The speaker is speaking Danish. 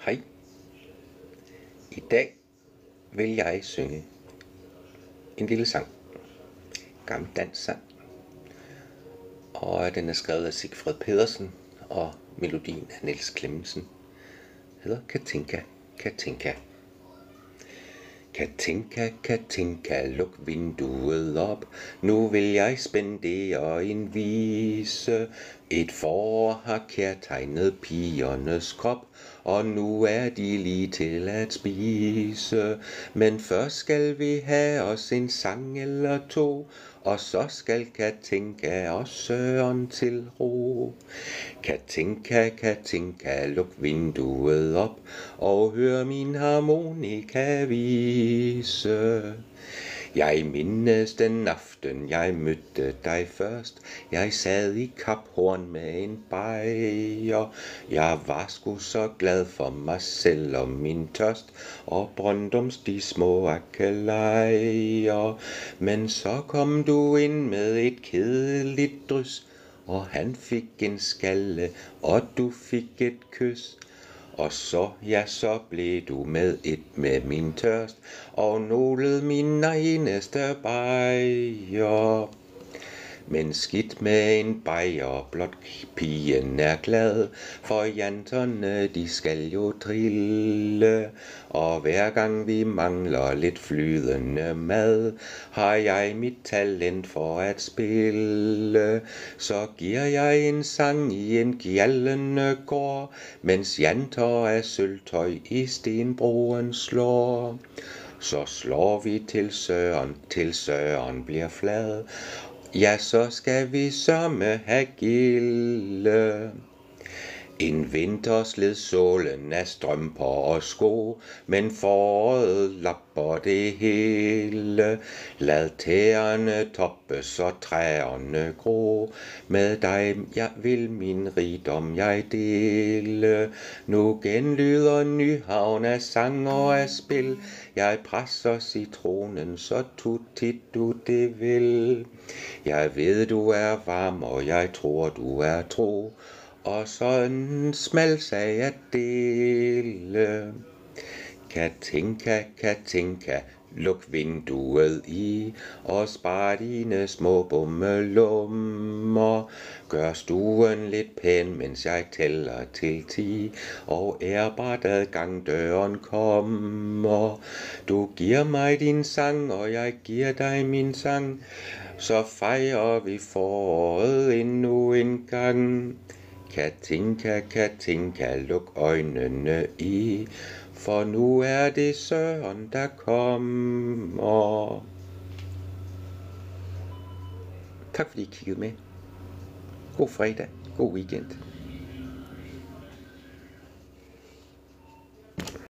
Hej. I dag vil jeg synge en lille sang. Gammel dansk sang. Og den er skrevet af Sigfred Pedersen, og melodien af Niels Clemmensen. Hedder Katinka, Katinka. Katinka, Katinka, luk vinduet op. Nu vil jeg spendere en vise. Et får har kærtegnet pigernes krop, og nu er de lige til at spise. Men først skal vi have os en sang eller to, og så skal Katinka og Søren til ro. Katinka, Katinka, luk vinduet op, og hør min harmonika vise. Jeg mindes den aften, jeg mødte dig først. Jeg sad i Kaphorn med en bajer. Jeg var sgu så glad for mig selv og min tørst, og Brøndums de små akelejer. Men så kom du ind med et kedeligt drys, og han fik en skalle, og du fik et kys. Og så blev du med et med min tørst, og nålede min eneste bajer. Men skidt med en bajer, blot pigen er glad, for janterne de skal jo trille. Og hver gang vi mangler lidt flydende mad, har jeg mit talent for at spille. Så giver jeg en sang i en gjaldende gård, mens janter af sølvtøj i stenbroen slår. Så slår vi til Søren bliver flad. Ja, så skal vi sørme have gilde. En vinter sled sålen af strømper og sko, men foråret lapper det hele. Lad tæerne toppes og træerne gro. Med dig jeg vil min rigdom jeg dele. Nu genlyder Nyhavn af sang og af spil. Jeg presser citronen, så tutit du det vil. Jeg ved du er varm, og jeg tror du er tro, og så en smal sag at dele. Katinka, Katinka, luk vinduet i, og spar dine små bummelummer. Gør stuen lidt pæn, mens jeg tæller til 10, og ærbart adgang døren kommer. Du giver mig din sang, og jeg giver dig min sang, så fejrer vi foråret endnu en gang. Katinka, Katinka, luk øjnene i, for nu er det Søren, der kommer. Tak fordi I kiggede med. God fredag, god weekend.